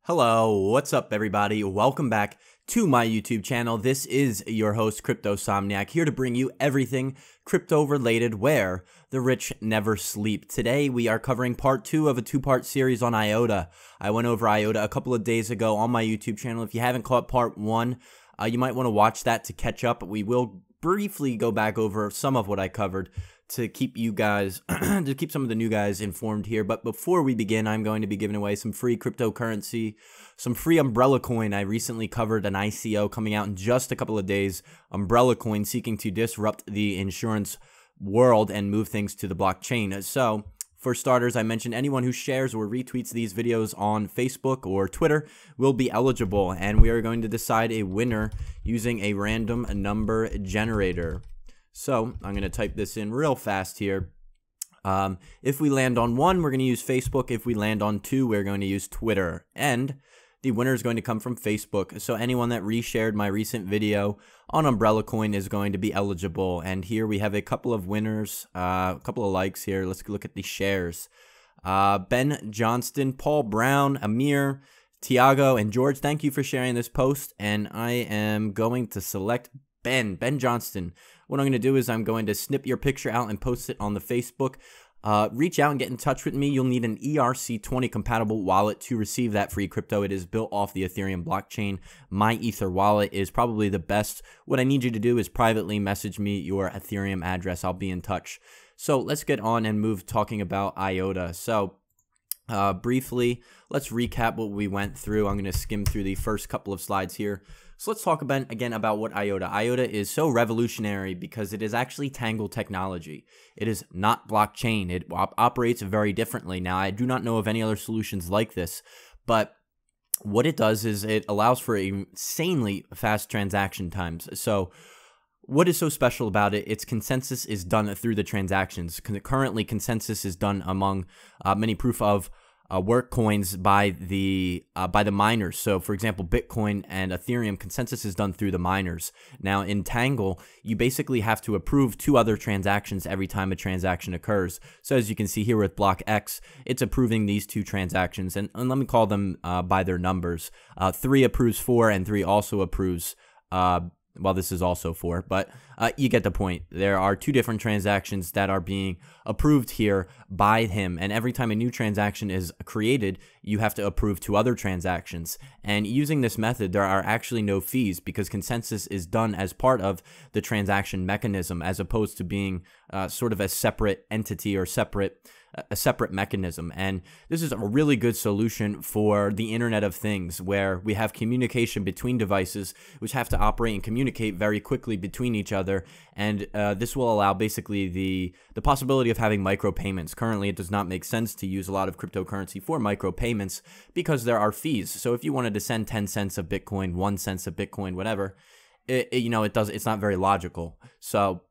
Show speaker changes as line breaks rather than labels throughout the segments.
Hello, what's up everybody? Welcome back to my YouTube channel. This is your host, CryptoSomniac, here to bring you everything crypto related where the rich never sleep. Today we are covering part 2 of a 2-part series on IOTA. I went over IOTA a couple of days ago on my YouTube channel. If you haven't caught part 1, you might want to watch that to catch up. We will briefly go back over some of what I covered to keep you guys, to keep some of the new guys informed here. But before we begin, I'm going to be giving away some free cryptocurrency, some free Umbrella Coin. I recently covered an ICO coming out in just a couple of days. Umbrella Coin seeking to disrupt the insurance world and move things to the blockchain. So, for starters, I mentioned anyone who shares or retweets these videos on Facebook or Twitter will be eligible, and we are going to decide a winner using a random number generator. So I'm going to type this in real fast here. If we land on 1, we're going to use Facebook. If we land on 2, we're going to use Twitter. And the winner is going to come from Facebook. So anyone that reshared my recent video on Umbrella Coin is going to be eligible. And here we have a couple of winners, a couple of likes here. Let's look at the shares. Ben Johnston, Paul Brown, Amir, Tiago, and George, thank you for sharing this post. And I am going to select Ben Johnston. What I'm going to do is I'm going to snip your picture out and post it on the Facebook. Reach out and get in touch with me. You'll need an ERC20 compatible wallet to receive that free crypto. It is built off the Ethereum blockchain. My Ether wallet is probably the best. What I need you to do is privately message me your Ethereum address. I'll be in touch. So let's get on and move talking about IOTA. So briefly, let's recap what we went through. I'm going to skim through the first couple of slides here. So let's talk again about what IOTA. IOTA is so revolutionary because it is actually Tangle Technology. It is not blockchain. It operates very differently. Now, I do not know of any other solutions like this, but what it does is it allows for insanely fast transaction times. So what is so special about it? Its consensus is done through the transactions. Currently, consensus is done among many proof of work coins by the miners. So, for example, Bitcoin and Ethereum, consensus is done through the miners. Now, in Tangle, you basically have to approve 2 other transactions every time a transaction occurs. So, as you can see here with Block X, it's approving these 2 transactions, and let me call them by their numbers. 3 approves 4, and 3 also approves. Well, this is also 4, but you get the point. There are 2 different transactions that are being approved here by him, and every time a new transaction is created, you have to approve 2 other transactions. And using this method, there are actually no fees because consensus is done as part of the transaction mechanism as opposed to being sort of a separate entity or a separate mechanism. And this is a really good solution for the Internet of Things, where we have communication between devices which have to operate and communicate very quickly between each other. And this will allow basically the possibility of having micropayments. Currently, it does not make sense to use a lot of cryptocurrency for micropayments because there are fees. So if you wanted to send 10 cents of Bitcoin, 1 cent of Bitcoin, whatever, it's not very logical. So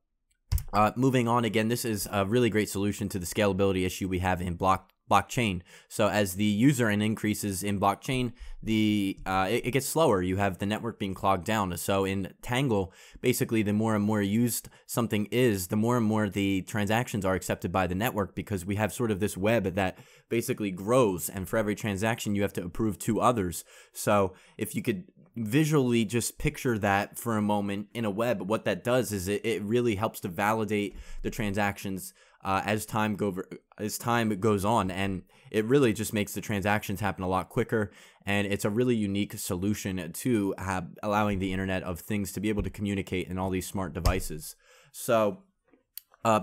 moving on, again, this is a really great solution to the scalability issue we have in blockchain. So as the user increases in blockchain, it gets slower. You have the network being clogged down. So in Tangle, basically, the more and more used something is, the more and more the transactions are accepted by the network, because we have sort of this web that basically grows, and for every transaction, you have to approve 2 others. So if you could visually just picture that for a moment in a web, what that does is it really helps to validate the transactions as time goes on, and it really just makes the transactions happen a lot quicker. And it's a really unique solution to allowing the Internet of Things to be able to communicate in all these smart devices. So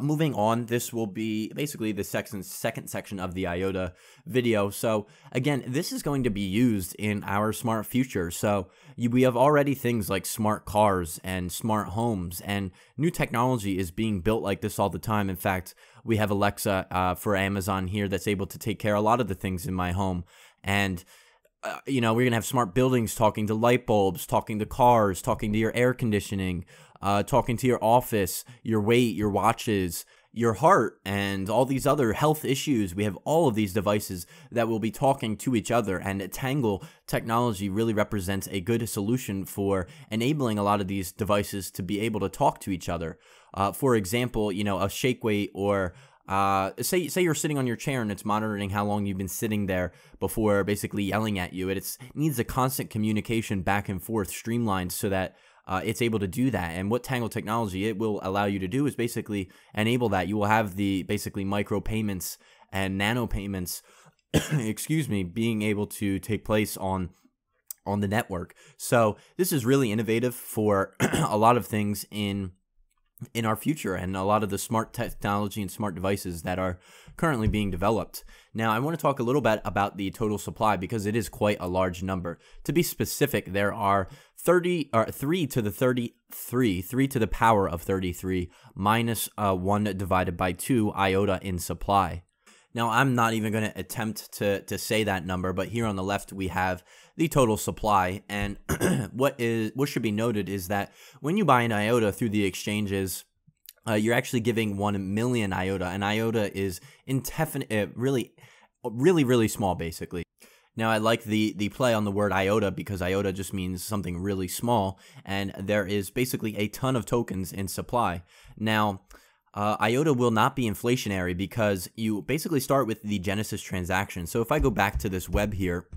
moving on, this will be basically the second section of the IOTA video. So again, this is going to be used in our smart future. So we have already things like smart cars and smart homes, and new technology is being built like this all the time. In fact, we have Alexa for Amazon here that's able to take care of a lot of the things in my home. And we're going to have smart buildings talking to light bulbs, talking to cars, talking to your air conditioning, talking to your office, your weight, your watches, your heart, and all these other health issues. We have all of these devices that will be talking to each other, and Tangle Technology really represents a good solution for enabling a lot of these devices to be able to talk to each other. For example, a shake weight or say you're sitting on your chair and it's monitoring how long you've been sitting there before basically yelling at you. It needs a constant communication back and forth, streamlined, so that it's able to do that. And what Tangle Technology it will allow you to do is basically enable that. You will have the basically micro payments and nano payments, excuse me, being able to take place on the network. So this is really innovative for a lot of things in our future and a lot of the smart technology and smart devices that are currently being developed. Now, I want to talk a little bit about the total supply because it is quite a large number. To be specific, there are 3 to the power of 33 minus 1 divided by 2 IOTA in supply. Now, I'm not even going to attempt to say that number, but here on the left we have the total supply. And what should be noted is that when you buy an IOTA through the exchanges, you're actually giving 1 million IOTA. And IOTA is indefinite, really small, basically. Now, I like the play on the word IOTA because IOTA just means something really small, and there is basically a ton of tokens in supply. Now, IOTA will not be inflationary because you basically start with the Genesis transaction. So if I go back to this web here,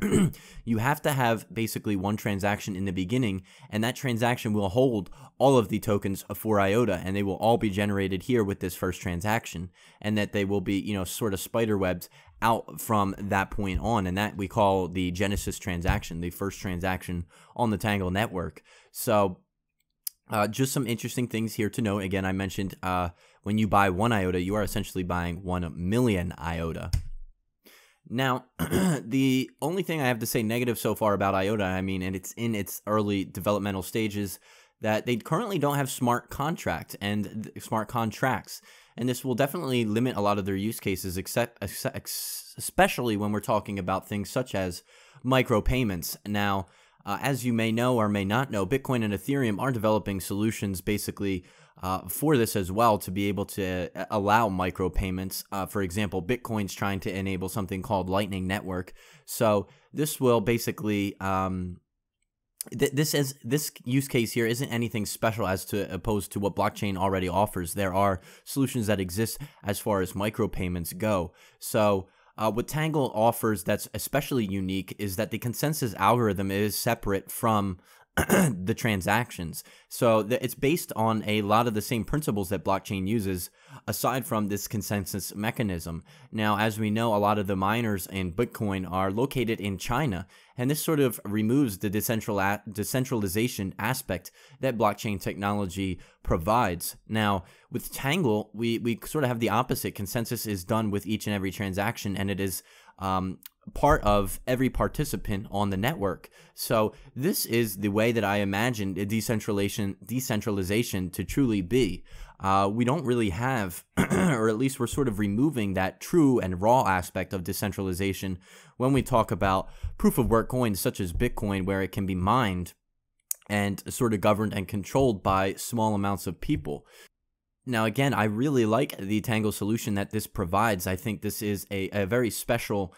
you have to have basically one transaction in the beginning, and that transaction will hold all of the tokens for IOTA, and they will all be generated here with this first transaction, and that they will be, sort of spiderwebbed out from that point on, and that we call the Genesis transaction, the first transaction on the Tangle network. So just some interesting things here to note. Again, I mentioned when you buy 1 IOTA, you are essentially buying 1 million IOTA. Now, the only thing I have to say negative so far about IOTA, and it's in its early developmental stages, that they currently don't have smart contracts, and this will definitely limit a lot of their use cases, especially when we're talking about things such as micropayments. Now, as you may know or may not know, Bitcoin and Ethereum are developing solutions basically for this as well, to be able to allow micropayments. For example, Bitcoin's trying to enable something called Lightning Network. So this will basically this use case here isn't anything special as opposed to what blockchain already offers. There are solutions that exist as far as micropayments go. So what Tangle offers that's especially unique is that the consensus algorithm is separate from the transactions. So it's based on a lot of the same principles that blockchain uses, aside from this consensus mechanism. Now, as we know, a lot of the miners in Bitcoin are located in China, and this sort of removes the decentralization aspect that blockchain technology provides. Now, with Tangle, we sort of have the opposite. Consensus is done with each and every transaction, and it is part of every participant on the network. So this is the way that I imagine decentralization to truly be. We don't really have, or at least we're sort of removing that true and raw aspect of decentralization when we talk about proof of work coins such as Bitcoin, where it can be mined and sort of governed and controlled by small amounts of people. Now, again, I really like the Tangle solution that this provides. I think this is a very special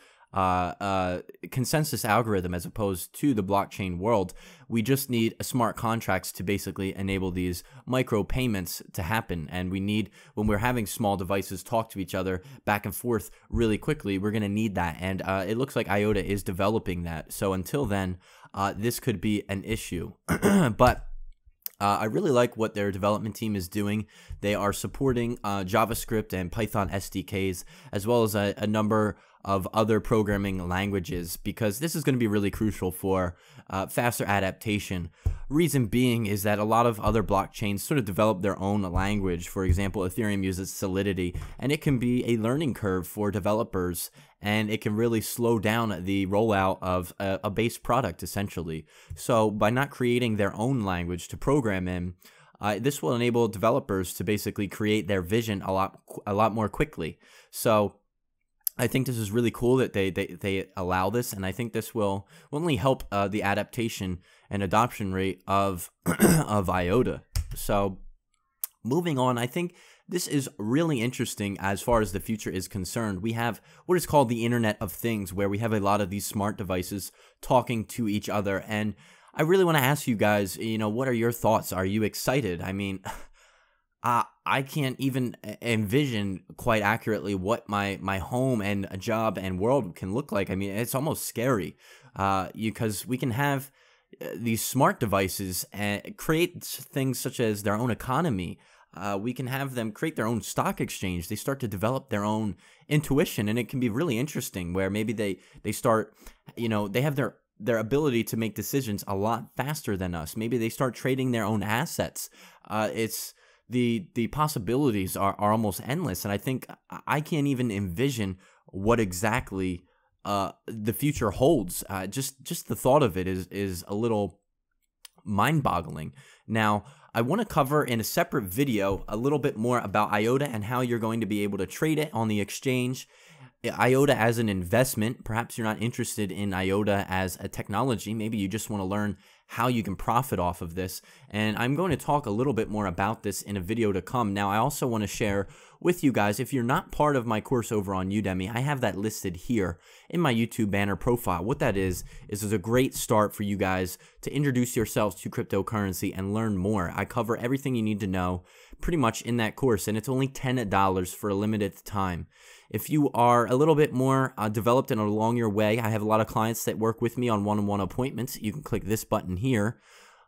consensus algorithm as opposed to the blockchain world. We just need smart contracts to basically enable these micro payments to happen. And we need, when we're having small devices talk to each other back and forth really quickly, we're going to need that. And it looks like IOTA is developing that. So until then, this could be an issue. But I really like what their development team is doing. They are supporting JavaScript and Python SDKs, as well as a number of other programming languages, because this is going to be really crucial for faster adaptation. Reason being is that a lot of other blockchains sort of develop their own language. For example, Ethereum uses Solidity, and it can be a learning curve for developers, and it can really slow down the rollout of a base product, essentially. So by not creating their own language to program in, this will enable developers to basically create their vision a lot more quickly. So I think this is really cool that they allow this, and I think this will only help the adaptation and adoption rate of of IOTA. So moving on, I think this is really interesting as far as the future is concerned. We have what is called the Internet of Things, where we have a lot of these smart devices talking to each other. And I really want to ask you guys, what are your thoughts? Are you excited? I mean, I I can't even envision quite accurately what my home and a job and world can look like. I mean, it's almost scary because we can have these smart devices and create things such as their own economy. We can have them create their own stock exchange. They start to develop their own intuition, and it can be really interesting where maybe they start, they have their ability to make decisions a lot faster than us. Maybe they start trading their own assets. It's the possibilities are almost endless, and I think I can't even envision what exactly the future holds. Just the thought of it is a little mind-boggling. Now, I want to cover in a separate video a little bit more about IOTA and how you're going to be able to trade it on the exchange. IOTA as an investment, perhaps you're not interested in IOTA as a technology. Maybe you just want to learn how you can profit off of this. And I'm going to talk a little bit more about this in a video to come. Now, I also want to share with you guys, if you're not part of my course over on Udemy, I have that listed here in my YouTube banner profile. What that is a great start for you guys to introduce yourselves to cryptocurrency and learn more. I cover everything you need to know pretty much in that course, and it's only $10 for a limited time. If you are a little bit more developed and along your way, I have a lot of clients that work with me on one-on-one appointments. You can click this button here.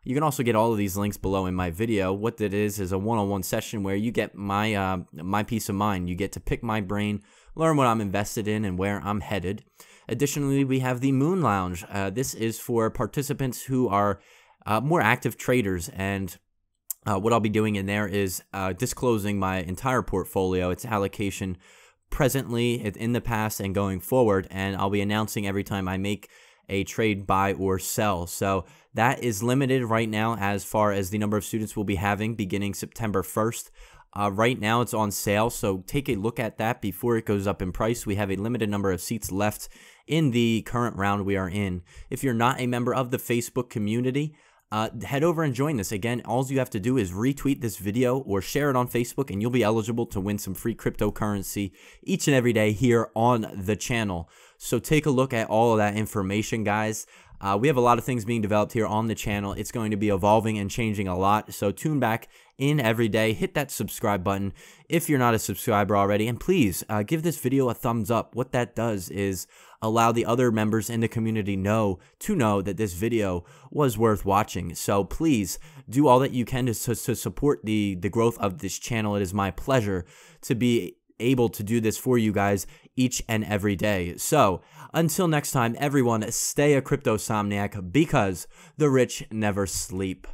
You can also get all of these links below in my video. What that is a one-on-one session where you get my my peace of mind. You get to pick my brain, learn what I'm invested in and where I'm headed. Additionally, we have the Moon Lounge. This is for participants who are more active traders, and what I'll be doing in there is disclosing my entire portfolio, its allocation presently, in the past, and going forward, and I'll be announcing every time I make a trade, buy or sell. So that is limited right now as far as the number of students we'll be having beginning September 1st. Right now it's on sale, so take a look at that before it goes up in price. We have a limited number of seats left in the current round we are in. If you're not a member of the Facebook community, head over and join this. Again, all you have to do is retweet this video or share it on Facebook, and you'll be eligible to win some free cryptocurrency each and every day here on the channel. So take a look at all of that information, guys. We have a lot of things being developed here on the channel. It's going to be evolving and changing a lot, so tune back in every day. Hit that subscribe button if you're not a subscriber already, and please give this video a thumbs up. What that does is allow the other members in the community to know that this video was worth watching. So please do all that you can to support the growth of this channel. It is my pleasure to be able to do this for you guys each and every day. So until next time, everyone, stay a crypto somniac because the rich never sleep.